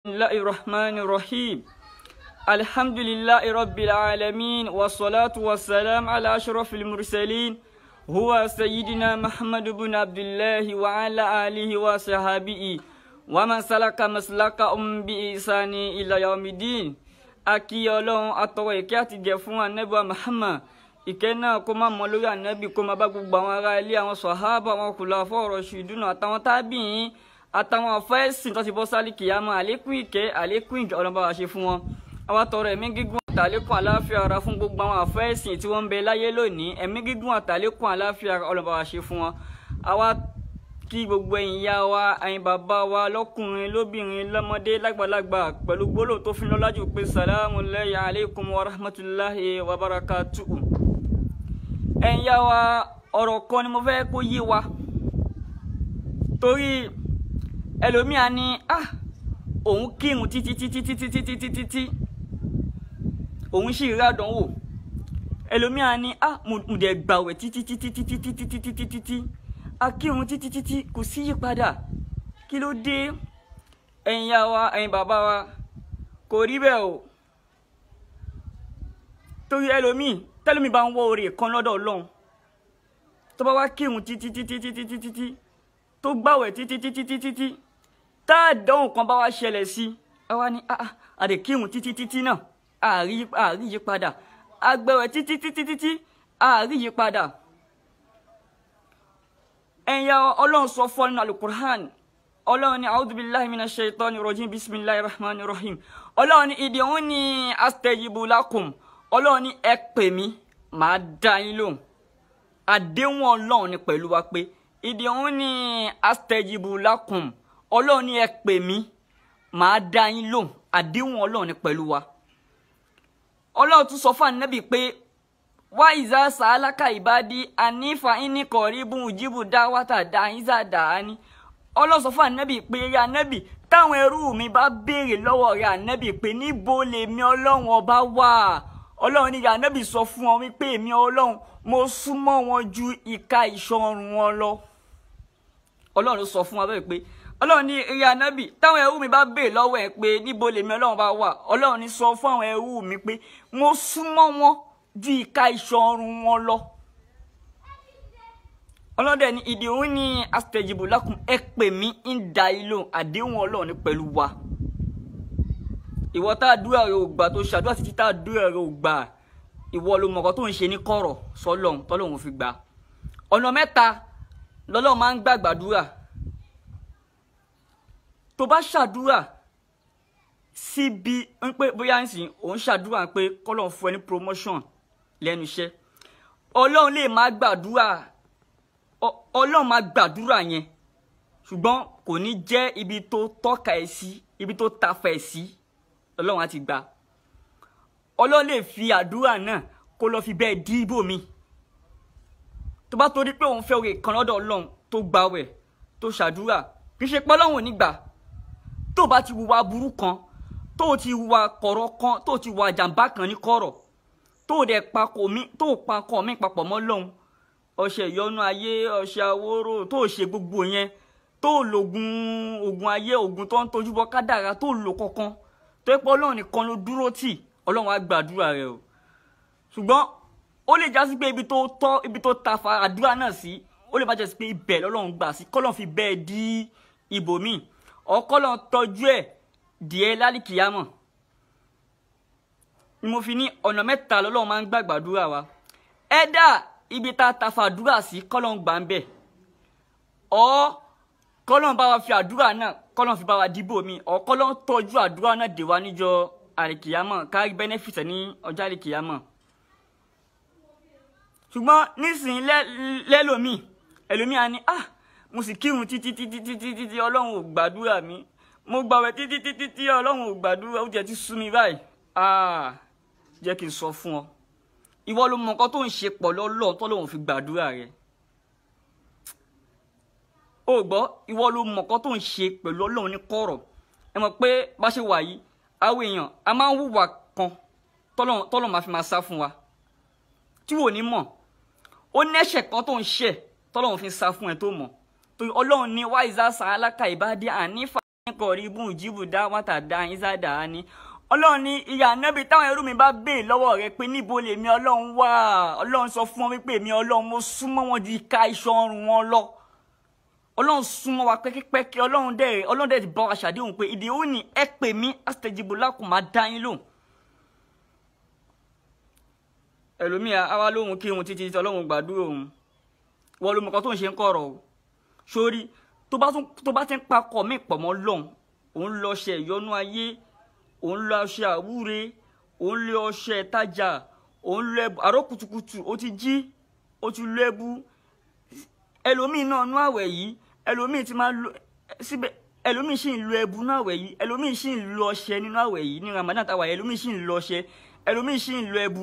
الله الرحمن الرحيم الحمد لله رب العالمين والصلاة والسلام على أشرف المرسلين هو سيدنا محمد بن عبد الله وعلى آله وصحبه ومن سلك مسلكهم بإحسان إلى يوم الدين akí Ọlọ́run atọrọ ìkẹ́ àti ìgẹ̀ fún Ànábì Muhammad ìkẹ́ náà kó máa mọ lórí Ànábì kó máa bá gbogbo àwọn ará ilé àwọn sàhábà àwọn khulafā ar-rashidun àtàwọn tábìín àtàwọn àfẹ́sìn tó ti bọ́ sálì kìyàmá àlékún ìkẹ́ àlékún ìgẹ̀ Ọlọ́run bá wa ṣe fún wọn. àwa tọrọ ẹ̀mí gígùn àtàlékún àláfíà ara fún gbogbo àwọn àfẹ́sìn tí wọ́n ń bẹ láyé lónìí ẹ̀mí gígùn àtàlékún àláfíà Ọlọ́run bá wa ṣe fún wọn. àwa kí gbogbo ẹ̀yin ìyá wa ẹ̀yin bàbá wa lọ́kùnrin lóbìnrin lọ́mọdé lágbàlagbà pẹ̀lú gbólóhùn tó fi lọ́lá jù pé salamu alaykum wa rahmatulahi wa barakatuhu. ẹ̀yin ìyá wa ọ̀rọ̀ kan ni mo fẹ́ kó yé wa torí ẹlòmíà ní òun kírun títí òun sì rí àdánwò ẹlòmíà ní mo dẹ̀ gbàwẹ̀ títí akírun títí kò sí yípadà kí ló dé ẹ̀yin ìyá wa ẹ̀yin bàbá wa kò rí bẹ́ẹ̀ o torí tẹ́lómi bá ń wọ́ oore kan lọ́dọ̀ Ọlọ́run tó bá wá kírun títí tó gbàwẹ̀ títí táàdánwò kan bá wá ṣẹlẹ̀ sí ẹ wá ní àdè kírun títí náà àrí yípadà àgbẹ̀wẹ̀ títí àrí yípadà. ẹ̀yà Ọlọ́run sọ fún nínú Al-Qur'an Ọlọ́run ní a'udhu billahi minash shaitani rajim bismillahir rahmanir rahim Ọlọ́run ní id'uni astajibu lakum Ọlọ́run ní ẹ pè mí màá dá yín lóhùn àdéhùn Ọlọ́run ní pẹ̀lú wa pé id'uni astajibu lakum Ọlọ́run ní ẹ pè mí màá dá yín lóhùn àdéhùn Ọlọ́run ní pẹ̀lú wa. Ọlọ́run tún sọ fún Ànábì pé wa iza sa'alaka ibadi anifa inni qaribun ujibu da'wata da'iza da'ani. Ọlọ́run sọ fún Ànábì pé ya Ànábì táwọn ẹrú mi bá béèrè lọ́wọ́ rẹ̀ Ànábì pé níbo lèmi Ọlọ́run ọba wà Ọlọ́run ní ya Ànábì sọ fún wọn wípé èmi Ọlọ́run mo súnmọ́ wọn ju ìka ìṣọrùn wọn lọ. Ọlọ́run sọ fún wa bẹ́ẹ̀ pé Ọlọ́run ní ya Ànábì táwọn ẹrú mi bá béèrè lọ́wọ́ ẹ̀ pé níbo lèmi Ọlọ́run bá wà Ọlọ́run ní sọ fún àwọn ẹrú mi pé mo súnmọ́ wọn ju ìka ìṣọrùn wọn lọ. Ọlọ́dẹ ní id'uni astajibu lakum ẹ pè mí ń da ìlò àdéhùn Ọlọ́run ní pẹ̀lú wa. ìwọ tá àdúrà rẹ ò gbà tó ṣàdúrà títí tá àdúrà rẹ ò gbà ìwọ ló mọ̀kọ́ tó ń ṣe ní kọ̀rọ̀ sọ́lọ́run tọ́lọ́run fi gbà. ọ̀nà mẹ́ta lọ́lọ́run máa ń gbàgbàdúrà. tó bá ṣàdúrà síbi ń pé bóyá ń sìn òun ṣàdúrà pé kọ́lọ́run fún ẹ ní promotion lẹ́nu iṣẹ́ Ọlọ́run lè máa gbàdúrà Ọlọ́run máa gbàdúrà yẹn ṣùgbọ́n kò ní jẹ́ ibi tó tọ́ka ẹ̀ sí ibi tó tafa ẹ̀ sí Ọlọ́run á ti gbà. Ọlọ́run lè fi àdúrà náà kó lọ fi bẹ́ẹ̀ dí ibò mi tó bá torí pé òun fẹ́ oore kan lọ́dọ̀ Ọlọ́run tó gbàwẹ̀ tó ṣàdúrà kì í ṣe pé Ọlọ́run ò ní gbà tó bá ti hùwà burú kan tó ti hùwà kọ̀rọ̀ kan tó ti hùwà jàǹbá kan ní kọ̀rọ̀ tó dẹ̀ pakọ̀ mi papọ̀ mọ́ Ọlọ́run ọṣẹ ìyọnu ayé ọṣẹ àwòrò tó ṣe gbogbo yẹn tó lògùn ayé ògùn tó ń tojú bọ kádàrá tó lò kankan tó pé Ọlọ́run nìkan ló dúró tì Ọlọ́run á gbàdúrà rẹ o. ṣùgbọ́n ó lè jásí pé ibi tó ta fa àdúrà náà sí ó lè má jẹ́ sí pé ibẹ̀ lọ́lọ́run gbà sí kọ́lọ́run fi bẹ́ẹ̀ dí ibòmíì ọ̀kọ́lọ́run tọ́jú ẹ̀ díẹ̀ lálìkìyámọ̀ ni mo fi ní ọ̀nà mẹ́ta lọ́lọ́run máa ń gbàgbàdúrà wa. ẹ̀dá ibi tá a ta fa àdúrà sí kọ́lọ́run gbà ń bẹ̀ ọ́ kọ́lọ́run bá wa fi àdúrà náà kọ́lọ́run fi bá wa dìbò mi ọ́ kọ́lọ́run tọ́jú àdúrà náà dè wá níjọ́ àlìkìyámọ̀ kárí benefit ní ọjọ́ àlìkìyámọ̀. ṣùgbọ́n nísìnyí ẹlòmíà ní mo sì kírun títí Ọlọ́run ò gbàdúrà mi mo gbàwẹ̀ títí Ọlọ́run ò gbàdúrà ó jẹ́ ti sú mi báyìí. jẹ́ kí n sọ fún ọ ìwọ ló mọ nǹkan tó ń ṣe pọ̀ lọ́lọ́run tọ́lọ́run fi gbàdúrà rẹ. ó gbọ́ ìwọ ló mọ nǹkan tó ń ṣe pẹ̀lú Ọlọ́run ní kọ̀rọ̀ ẹ mọ̀ pé bá ṣe wà yìí àwọn èèyàn a máa ń hùwà kan tọ́lọ́run máa fi máa sá fún wa tí wò ní mọ̀ ó ní ẹ̀ṣẹ̀ kan tó ń ṣẹ̀ tọ́lọ́run fi sá fún ẹ tó mọ̀ torí Ọlọ́run ní wa iza sa'alaka ibadi ànífà. kọ̀rí bùn jíbù dá wàtà dá ìsádà ni ọlọ́run ní ìyá ànábì táwọn ẹrú mi bá béè lọ́wọ́ rẹ pé níbo lèmi ọlọ́run wà ọlọ́run sọ fún wọn wípé èmi ọlọ́run mo súnmọ́ wọn di ká iṣan ọrùn wọn lọ ọlọ́run súnmọ́ wa pẹ́kípẹ́kí ọlọ́run dẹ̀ ti bá wa ṣàdéhùn pé ìdí òun ni ẹ pè mí astajibu lakum máa dá yín lóhùn ẹlòmíà àwa lóhùn kí òun títí ọlọ́run gbàdúrà òun wọ́n ló mọ̀ kan tó ń ṣe ń kọ̀rọ̀ o sórí tó bá ti ń pakọ̀ mí pọ̀ mọ́ lọ́hùn òun lọ ṣe ìyọnú ayé òun lọ ọṣẹ àwúre òun lọ ọṣẹ ìtajà òun lọ ẹbù àárọ̀ kùtùkùtù ó ti jí ó ti lọ ẹbù ẹlòmíì náà nú àwẹ̀ yìí ẹlòmíì ti máa lo síbẹ̀ ẹlòmíì sì ń lo ẹbù nú àwẹ̀ yìí ẹlòmíì sì ń lo ọṣẹ nínú àwẹ̀ yìí ní Ramadan táwa ẹlòmíì sì ń lo ọṣẹ ẹlòmíì sì ń lo ẹbù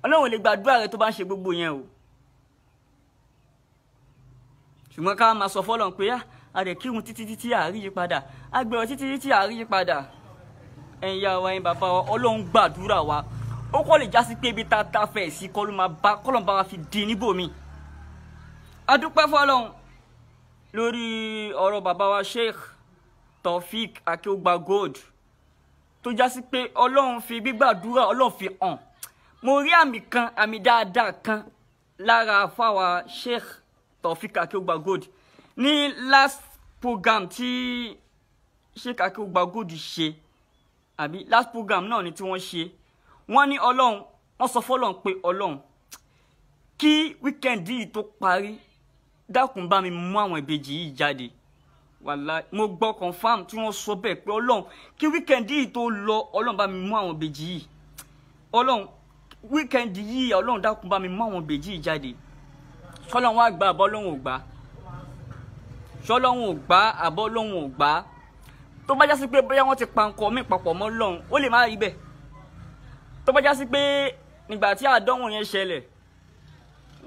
Ọlọ́run lè gbàdúrà rẹ tó bá ń ṣe gbogbo yẹn o ṣùgbọ́n ká máa sọ fọ́lọ́run pé a rẹ̀ kírun títí àríyí padà agbẹ̀rọ títí àríyí padà ẹ̀yin ya wa ẹ̀yin bàbá wa Ọlọ́run gbàdúrà wa ó kọ́ lè já sí pé ibi tá a fẹ́ sí kọ́lọ́n bá wa fi di níbòmí adúpẹ́ fọ́lọ́run lórí ọ̀rọ̀ bàbá wa Sheikh Taofeek Akeugba Gold tó já sí pé Ọlọ́run fi gbígbàdúrà Ọlọ́run fi hàn mo rí àmì dáadáa kan lára fáwa Sheikh Taofeek Akeugba Gold ní last program tí Sheikh Akeugba Gold ṣe àbí last program náà ni tí wọ́n ṣe wọ́n ní Ọlọ́run wọ́n sọ fọ́lọ́run pé Ọlọ́run kí weekend yìí tó parí dákun bá mi mú àwọn ìbejì yìí jáde wàláhì mo gbọ́ confam tí wọ́n sọ bẹ́ẹ̀ pé Ọlọ́run kí weekend yìí tó lọ Ọlọ́run bá mi mú àwọn ìbejì yìí Ọlọ́run weekend yìí Ọlọ́run dákun bá mi mú àwọn ìbejì yìí jáde ṣọ́lọ́run wá gbà àbọ̀ Ọlọ́run ò gbà ṣọ́lọ́run ò gbà àbọ̀ Ọlọ́run ò gbà tó bá já sí pé bóyá wọ́n ti pa nǹkan mí papọ̀ mọ́ Ọlọ́run ó lè má rí bẹ́ẹ̀ tó bá já sí pé nígbà tí àdánwò yẹn ṣẹlẹ̀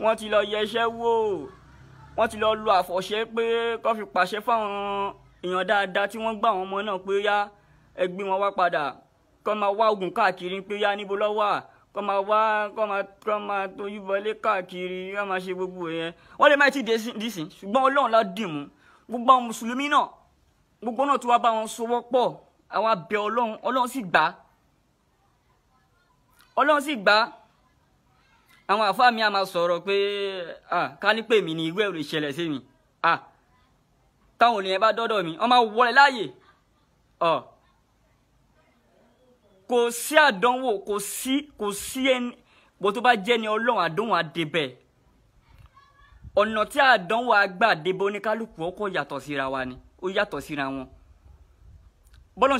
wọ́n ti lọ yẹṣẹ́ wò wọ́n ti lọ lo àfọ̀ṣẹ́ pé kó fi pàṣẹ fáwọn èèyàn dáadáa tí wọ́n gbà wọn ọmọ náà pé yá ẹ gbé wọn wá padà kó máa wá oògùn káàkiri pé yá níbo ló wà kó máa tójú bọlé káàkiri kó máa ṣe gbogbo yẹn wọ́n lè má ti dísìn ṣùgbọ́n Ọlọ́run lá dì mú gbogbo àwọn mùsùlùmí náà gbogbo náà tí wàá bá wọn sowọ́ pọ̀ àwọn abẹ Ọlọ́run sì gbà àwọn àfáà mi a máa sọ̀rọ̀ pé ká ní pè mí ní irú ẹ̀rọ ìṣẹ̀lẹ̀ sí mi táwọn ènìyàn bá dọ́dọ̀ mi wọ́n máa wọlé láàyè kò sí àdánwò kò sí ẹni bó tó bá jẹ́ ni Ọlọ́run àdánwò àdébẹ̀ ọ̀nà tí àdánwò àgbà débẹ̀ oníkálukú ọkọ̀ yàtọ̀ síra wa ni ó yàtọ̀ síra wọn bọ́lọ́n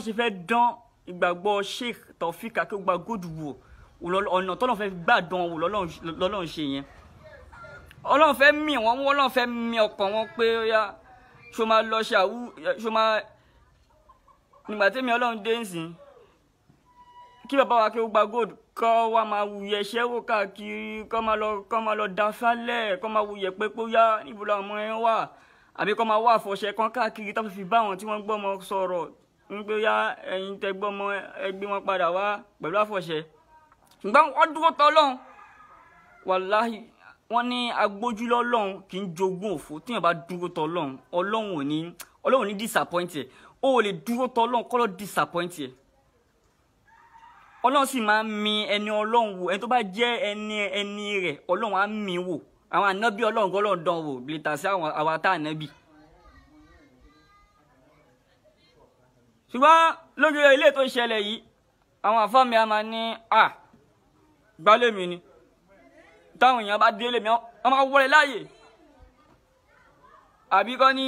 ṣe fẹ́ dán ìgbàgbọ́ Sheikh Taofeek Akeugba Gold wò ọ̀nà tọ́lọ́n fẹ́ gbà dán wò lọ́lọ́run ṣe yẹn Ọlọ́run fẹ́ mì wọ́n Ọlọ́run fẹ́ mì ọ̀pọ̀ wọn pé yá ṣo máa lọ ṣo máa nígbà tí mi Ọlọ́run dé nsìn kí bàbá wa Akeugba Gold kọ́ wa máa wuyẹ̀ ṣẹ́ wò káàkiri kọ́ máa lọ da sálẹ̀ kọ́ máa wuyẹ̀ pé yá níbo làwọn ọmọ yẹn wà àbí kọ́ máa wá àfọ̀ṣẹ kan káàkiri tó fi bá àwọn tí wọ́n gbọ́mọ sọ̀rọ̀ ń pé yá ẹ̀yin tẹ gbọ́mọ ẹ gbé wọn padà wá pẹ̀lú àfọ̀ṣẹ ṣùgbọ́n wọ́n dúró tọ́ Ọlọ́run wàláhì wọ́n ní agbójúlọ́ Ọlọ́run kì í jogún òfò tíyàn bá dúró tọ́ Ọlọ́run Ọlọ́run ò ní disappoint ẹ̀ ó lè dúró tọ́ Ọlọ́run kọ́ ló disappoint ẹ̀ Ọlọ́run sì máa ń mi ẹni Ọlọ́run wò ẹni tó bá jẹ́ ẹni rẹ̀ Ọlọ́run á mi wò àwọn ànábì Ọlọ́run kọ́ lọ́ọ́ dán wò bìlítà sí àwọn àtà ànábì ṣùgbọ́n lójú ilé tó ṣẹlẹ̀ yìí àwọn àfáàmì a máa ní gbálẹ̀ mi ni táwọn èèyàn bá délé mi wọ́n máa wọlé láàyè àbí kọ́ ní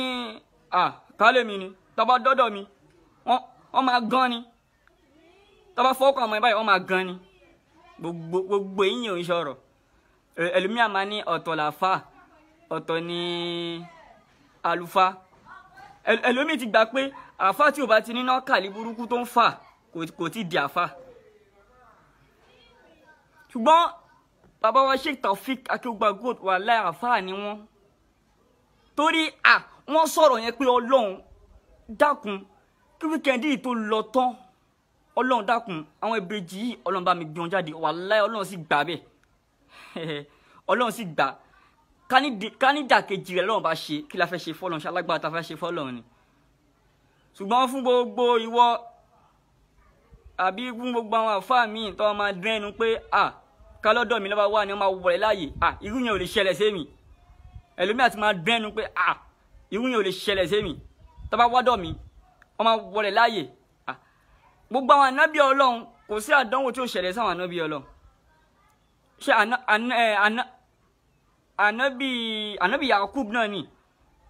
kálẹ̀ mi ni tó bá dọ́dọ̀ mi wọ́n máa gan ni tó bá fọ́ọ̀kọ̀ ọmọ ìbáyìí wọ́n máa gan ni gbogbo èyí ò ń ṣọ̀rọ̀ ẹlòmíà máa ní ọ̀tọ̀ làfà ọ̀tọ̀ ní àlùfà ẹlòmíì ti gbà pé àfà tí ò bá ti níná kàlí burúkú tó ń fà kò tí di àfà ṣùgbọ́n bàbá wa Sheikh Taofeek Akeugba Gold wà láì àfà ni wọ́n torí wọ́n sọ̀rọ̀ yẹn pé Ọlọ́run dákun kí wíkẹ́ndì yìí tó lọ tán Ọlọ́run dákun àwọn ìbejì yìí Ọlọ́run bá mi gbé wọn jáde wà láì Ọlọ́run sì gbà bẹ́ẹ̀ Ọlọ́run sì gbà ká ní dàkejì rẹ̀ lọ́run bá ṣe kí la fẹ́ ṣe fọ́lọ́run ṣe alágbára ta fẹ́ ṣe fọ́lọ́run ni ṣùgbọ́n fún gbogbo ìwọ àbí fún gbogbo àwọn àfáà míì tó máa dín ẹnu pé kálọ́dọ̀ mi lọ́ba wà ní ọmọ wọlé láàyè irú yẹn ò lè ṣẹlẹ̀ sí mi. Ẹlòmíì àti máa dín ẹnu pé irú yẹn ò lè ṣẹlẹ̀ sí mi tó bá wádọ̀ mi ọmọ wọlé láàyè. Gbogbo àwọn ànábì Ọlọ́run kò sí àdánwò tí ó ṣẹlẹ̀ sáwọn ànábì Ọlọ́run. Ṣé ànábì Yakub náà ni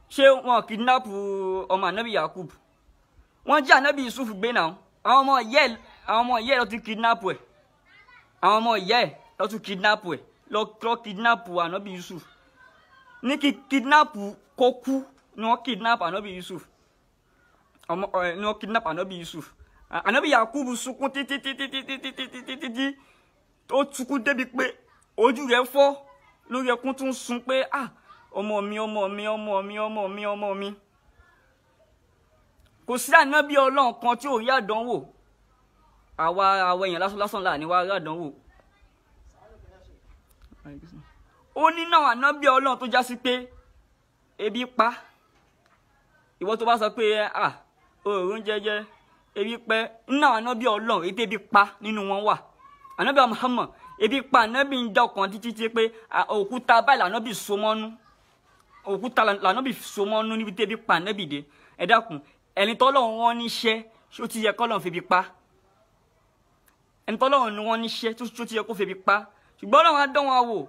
ṣé wọn kidnap ọmọ ànábì Yakub? Wọ́n jí ànábì Yusuf gbé náà. Àwọn ọmọ ìyá ẹ̀ lọ tún kidnap ẹ̀. Àwọn ọmọ ìyá ẹ̀ lọ tún kidnap ẹ̀. Lọ kidnap ànábì Yusuf. Ní kidnap kó kú ni wọ́n kidnap ànábì Yusuf. Ni wọ́n kidnap ànábì Yusuf. Ànábì Yakub sunkún títí ó sunkún débi pé ojú rẹ̀ fọ́ lórí ẹkún tún sun pé ọmọ mi. Kò sí ànábì Ọlọ́run kan tí ò rí àdánwò. Àwa èèyàn lásán là ní wá rí àdánwò. Ó ní náà ànábì Ọlọ́run tó já sí pé ebi pa. Ìwọ tó bá sọ pé òòrùn jẹjẹ ebi pẹ́ náà ànábì Ọlọ́run ètò ebi pa nínú wọn wà. Ànábì Muhammad ebi pa ànábì ń dá ọkàn títí pé òkúta báyìí lànábì so mọ́nú. Òkúta lànábì so mọ́nú níbi tí ebi pa ànábì dé. Ẹ dákun ẹni tọ́lọ́run wọn níṣẹ́ ṣó ti yẹ kọ́lọ́run febi pa. Ẹni tọ́lọ́run ni wọ́n níṣẹ́ ṣó ti yẹ kó febi pa. Ṣùgbọ́n Ọlọ́run á dán wa wò.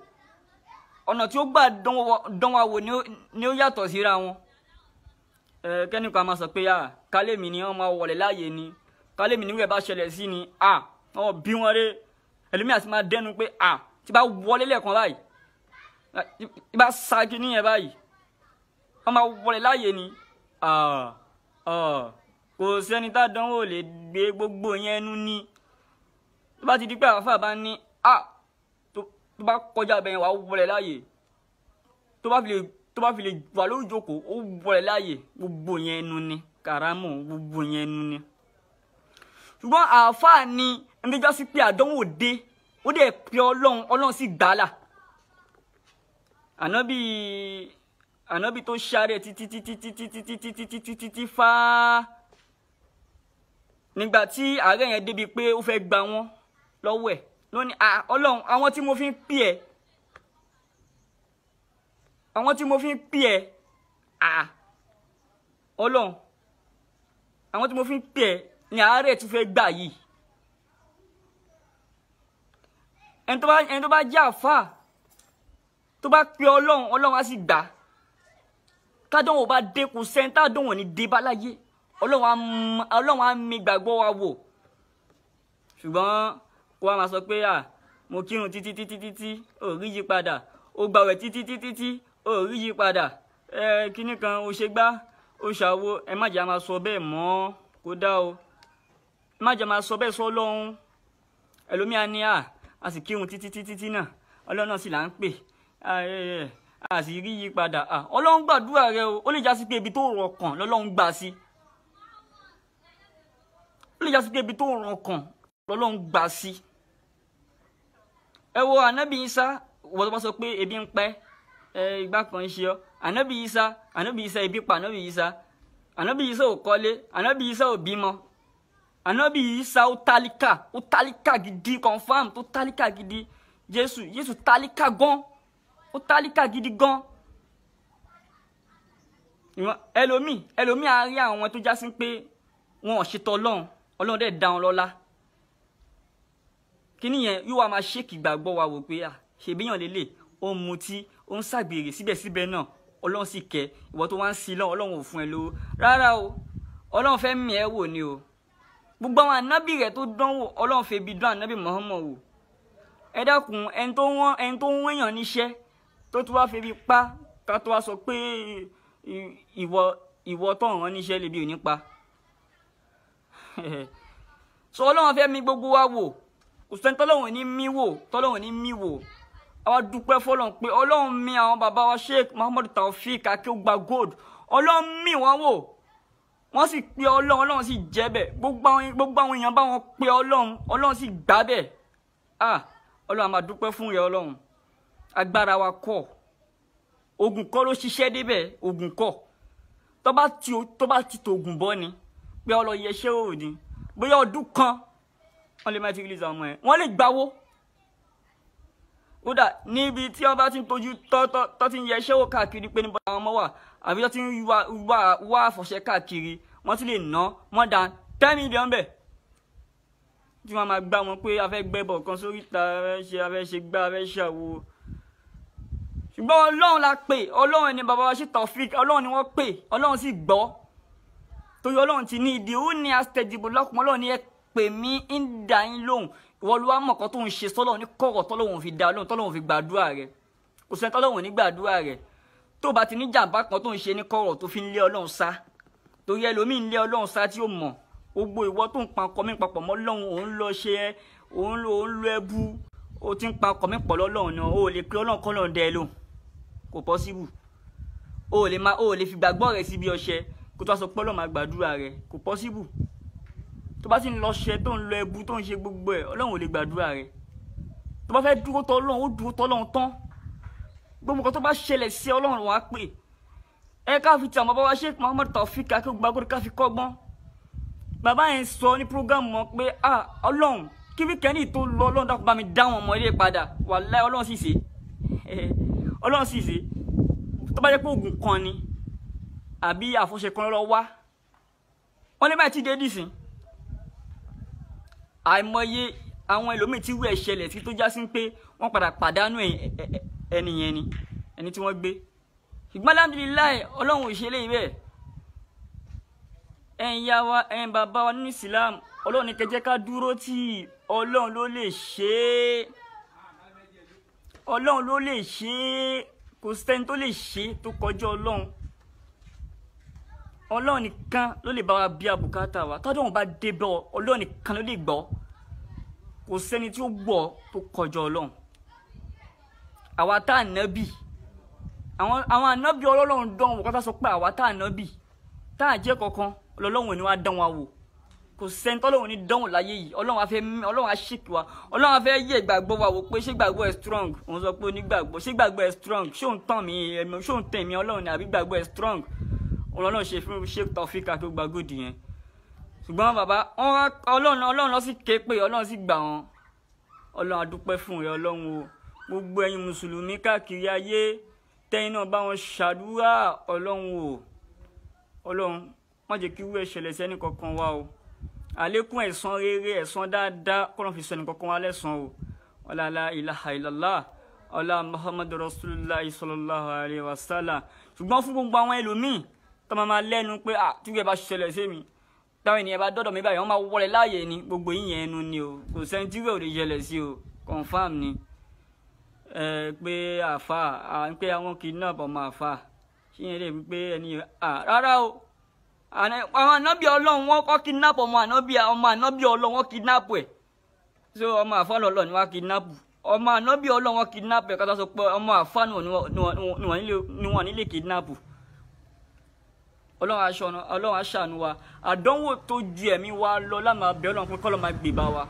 Ọ̀nà tí ó gbà dán wa wò ni ó yàtọ̀ síra wọn. Kẹ́nìkan máa sọ pé kálẹ̀ mi ni wọ́n máa wọlé láàyè ni. Kálẹ̀ mi ni wíwẹ̀ bá ṣẹlẹ̀ sí ni. Wọ́n bí wọn ré. Ẹlòmíì àti máa dẹnu pé tí bá wọlé lẹ́ẹ̀kan báyìí. Tí bá sa kíní yẹn báyìí. Wọ́n máa wọlé láàyè ni. Kò sẹ́ni tá dánwò lè gbé gbogbo yẹn nú ní. Tó bá ti di pé àfáà bá ní tó bá kọjá bẹ́ẹ̀ wà wọlé láàyè. Tó bá fi lè wà lórí ìjókòó ó wọlé láàyè gbogbo yẹn nú ní. Kàrámù gbogbo yẹn nú ní. Ṣùgbọ́n àfáà ni ẹni tó já sí pé àdánwò dé ó dẹ̀ pé Ọlọ́run sì gbàlà. Ànábì tó ṣáré títí fá. Nígbà tí àárẹ̀ yẹn débi pé ó fẹ́ gba wọn lọ́wọ́ ẹ̀ lónìí Ọlọ́run àwọn tí mo fi ń pè ẹ́ Ọlọ́run àwọn tí mo fi ń pè ẹ́ ní àárẹ̀ tún fẹ́ gbà yìí. Ẹni tó bá jẹ́ àfáà tó bá pe Ọlọ́run á sì gbà. Tádánwò bá dé kù sẹ́ńtà dánwò ní dé bá láyé Ọlọ́run á mi gbàgbọ́ wa wò. Ṣùgbọ́n kó wá máa sọ pé mo kírun títí ò rí yí padà. Ó gbàwẹ̀ títí ò rí yí padà. Kíní kan ó ṣe gbá ó ṣàwo. Ẹ má jẹ́ máa sọ bẹ́ẹ̀ mọ́ kó dá o. Ẹ má jẹ́ máa sọ bẹ́ẹ̀ sọ Ọlọ́run. Ẹlòmíà ní a sì kírun títí náà Ọlọ́run náà sì là ń pè. A sì rí yí padà. Ọlọ́run gbàdúrà rẹ o. Ó lè já sí pé ibi tó rọ̀ kàn lọ́lọ́run gbà sí. Ó lè já sí pé ibi tó rọ̀ kàn lọ́lọ́run gbà sí. Ẹ wo ànábì Isa wọ́n tó bá sọ pé ebi ń pẹ́ ìgbà kan ń ṣe ọ́. Ànábì Isa ebi pa ànábì Isa. Ànábì Isa ò kọ́lé. Ànábì Isa ò bímọ. Ànábì Isa ó tálíkà gidi confam tó tálíkà gidi. Jésù tálíkà gan. Ó tálíkà gidi gan. Ẹlòmíì á rí àwọn tó já sí pé wọn ò ṣètò Ọlọ́run dẹ̀ dá wọn lọ́lá. Kíní yẹn yóò wá máa ṣèkì gbàgbọ́ wa wò pé ṣèbíyàn lélẹ̀ ó ń mutí ó ń ṣàgbèrè síbẹ̀síbẹ̀ náà Ọlọ́run sì kẹ́ ìwọ tó wá ń sin Ọlọ́run ò fún ẹ lówó. Rárá o Ọlọ́run fẹ́ mì ẹ́ wò ni o. Gbogbo àwọn ànábì rẹ̀ tó dánwò Ọlọ́run fẹ́ bi dán ànábì Muhammad wò. Ẹ dákun ẹni tó ń wéyàn níṣẹ́ tó tún wá febi pa ká tó wá sọ pé ìwọ tó rán níṣẹ́ lè bí ò ní pa. So Ọlọ́run fẹ́ mi gbogbo wa wò. Kò sẹ́ni tọ́lọ́run ní mí wò. Àwa dúpẹ́ fọ́lọ́run pé Ọlọ́run mi àwọn bàbá wa Sheikh Muhammad Taofeek Akeugba Gold. Ọlọ́run mi wọ́n wò. Wọ́n sì pe Ọlọ́run sì jẹ́ bẹ̀. Gbogbo àwọn èèyàn bá wọn pe Ọlọ́run sì gbà bẹ̀. Ọlọ́run a máa dúpẹ́ fún rẹ Ọlọ́run. Agbára wa kọ́. Ogun kọ́ ló ṣiṣẹ́ débẹ̀. Ogun kọ́. Tó bá ti tó ogun bọ́ ni. pé ọlọ yẹṣẹ́ ò ní bóyá ọdún kan wọ́n lè má ti release ọmọ ẹ̀ wọ́n lè gbawó kódà níbi tí wọ́n bá ti ń tọ́jú tọ́ ti ń yẹṣẹ́ ò káàkiri pé níbo àwọn ọmọ wà àbí tó ti ń wá àfọ̀ṣẹ́ káàkiri wọ́n ti lè ná more than 10 million bẹ́ẹ̀ tí wọ́n máa gbá wọn pé a fẹ́ gbẹ́bọ̀ kan sórí ìta a fẹ́ ṣe gbá a fẹ́ ṣàwo ṣùgbọ́n ọlọ́run la pè ọlọ́run ni bàbá wa ṣe Taofik ọlọ́run ni wọ́n pè ọlọ́run sì gbọ́ torí ọlọ́run ti ní ìdí ó ní astẹ̀dìbò lọ́kùnrin ọlọ́run ni ẹ pè mí ń dà yín lóhùn ìwọ ló wá mọ̀kàn tó ń ṣe sọ́lọ́run ní kọ̀rọ̀ tọ́lọ́run fi dá lóhùn tọ́lọ́run fi gbàdúrà rẹ̀ kò sẹ́ni tọ́lọ́run ní gbàdúrà rẹ̀ tó bá ti ní jàǹbá kan tó ń ṣe ní kọ̀rọ̀ tó fi ń lé ọlọ́run sá torí ẹlòmíì ń lé ọlọ́run sá tí ó mọ̀ gbogbo ìwọ tó ń pa ọkọ mi papọ̀ mọ́ ọlọ́run òun lọ ṣe òun lo ẹbú ó ti ń pa ọkọ mi pọ̀ lọ́lọ́run náà ó lè pe ọlọ́run kọ́ lọ́run dẹ́ lóhùn kò possible ó lè fi gbàgbọ́ rẹ̀ síbi ọṣẹ kó tó sọ pé ọlọ́run máa gbàdúrà rẹ̀ kò possible tó bá sì ń lọ ṣẹ tó ń lọ ẹbú tó ń ṣe gbogbo ẹ̀ ọlọ́run ò lè gbàdúrà rẹ̀ tó bá fẹ́ dúró tọ́ ọlọ́run ó dúró tọ́ ọlọ́run tán gbogbo nǹkan tó bá ṣẹlẹ̀ sí ọlọ́run wàá pè ẹ ká fi ti àwọn bàbá wa Sheikh Muhammad Taofik akéwàgbàgbọ́dọ̀ ká fi kọ́gbọ́n bàbá yẹn sọ ní program wọn pé ọlọ́run kí wíkẹ́ndì tó lọ ọlọ́run dákun bá mi dá wọn ọmọ ilé padà wàláhì ọlọ́run sì ṣe ọlọ́run sì ṣe tó bá jẹ́ pé oògùn kan ni àbí àfọ̀ṣẹ kan lọ wá wọ́n lè báyìí tí dé dìsín àìmọye àwọn ẹlòmíì tí wú ẹ̀ ṣẹlẹ̀ sí tó já sí pé wọ́n padà pàdánù ẹnìyẹn ni ẹni tí wọ́n gbé ṣùgbọ́n alhamdulilayi ọlọ́run ò ṣe lè bẹ́ẹ̀ ẹ̀yin ya wa ẹ̀yin bàbá wa nínú Islam ọlọ́run ní kẹjẹ́ ká dúró tí ọlọ́run ló lè ṣe é ọlọ́run ló lè ṣe é kò sẹ́ni tó lè ṣe é tó kọjá ọlọ́run nìkan ló lè bá wa bí àbùkátà wa tọ́jú wọn bá dé bọ́ ọlọ́run nìkan ló lè gbọ́ kò sẹ́ni tí ó gbọ́ tó kọjá ọlọ́run àwa tá ànábì àwọn ànábì ọlọ́run dán wọn kọ́tà sọ pé àwa tá ànábì tá àjẹ́ kankan ọlọ́run ni wàá dán wa wò kò sẹ́ni tọ́lọ́run ní dánwò láyé yìí ọlọ́run á ṣèkì wa ọlọ́run á fẹ́ yẹ ìgbàgbọ́ wa wò pé ṣé ìgbàgbọ́ ẹ̀ strong òun sọ pé onígbàgbọ́ ṣé ìgbàgbọ́ ẹ̀ strong ṣé òun tàn mí ṣé òun tẹ̀ mí ọlọ́run ni àbí ìgbàgbọ́ ẹ̀ strong ọlọ́run ṣe fún Sheikh Taofik tó gbàgòdì yẹn ṣùgbọ́n bàbá ọlọ́run lọ sí ké pé ọlọ́run sì gbà wọn ọlọ́run á dúpẹ́ fún rẹ ọlọ́run o gbogbo ẹ̀yin mùsùlùmí káàkiri ayé tẹ́yìn náà bá wọn ṣàdúrà ọlọ́run o ọlọ́run má jẹ́ kí irú ẹ̀ ṣẹlẹ̀ sẹ́ni kankan wa o àlékún ẹ̀san rere ẹ̀san dáadáa kọ́nà fi sẹ́ni kankan wa lẹ́san o ọlá la ilaha illallah ọlá muhammadu rasulullah sallallahu alayhi wa sallam ṣùgbọ́n fún gbogbo àwọn ẹlòmíì tó máa lẹ́nu pé tí wọ́n bá ṣẹlẹ̀ sí mi táwọn ènìyàn bá dọ́dọ̀ mi báyìí wọ́n máa wọlé láàyè ni gbogbo yìnyẹn ẹnu ni o kò sẹ́ni tí wọ́n ò lè ṣẹlẹ̀ sí o confam ni pé àfa pé àwọn kidnap ọmọ àfa ṣíyẹn lè wí pé ẹni rárá o àwọn ànábì ọlọ́run wọn kọ́ kidnap ọmọ ànábì ọlọ́run wọn kidnap ẹ̀ so ọmọ àfa lọ́lọ́ ni wọ́n kidnap ọmọ ànábì ọlọ́run wọn kidnap ẹ̀ kátà sọ pé ọmọ àfa ni wọ́n nílé kidnap ọlọ́run aṣàánú wa àdánwò tó ju ẹ̀mí wa lọ lámà bẹ̀ ọlọ́run pé kọ́lọ́ máa gbé bá wa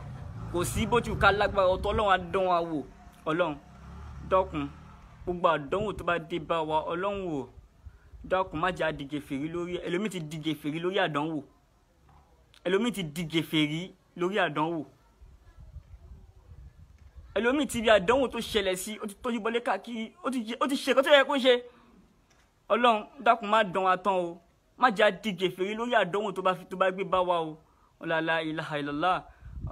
kò sí bó ti ká lágbára ọ̀tọ̀ ọlọ́run á dán wa wò ọlọ́run dákun gbogbo àdánwò tó bá dé bá wa ọlọ́run wò dákun má jẹ́ àdìgẹ̀ fèrí lórí ẹlòmíì ti dìgẹ̀ fèrí lórí àdánwò ẹlòmíì ti dìgẹ̀ fèrí lórí àdánwò ẹlòmíì ti bí àdánwò tó ṣẹlẹ̀ sí ó ti tójú bọlé káàkiri ó ti ṣe kó tó yẹ kó ṣe ọlọ́run dákun má dán wa tán o má jẹ́ àdìgẹ̀ fèrí lórí àdánwò tó bá gbé bá wa o ọlá la ilaha illallah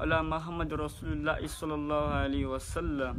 ọlá muhammadu rasulullah sallallahu alayhi wa sallam.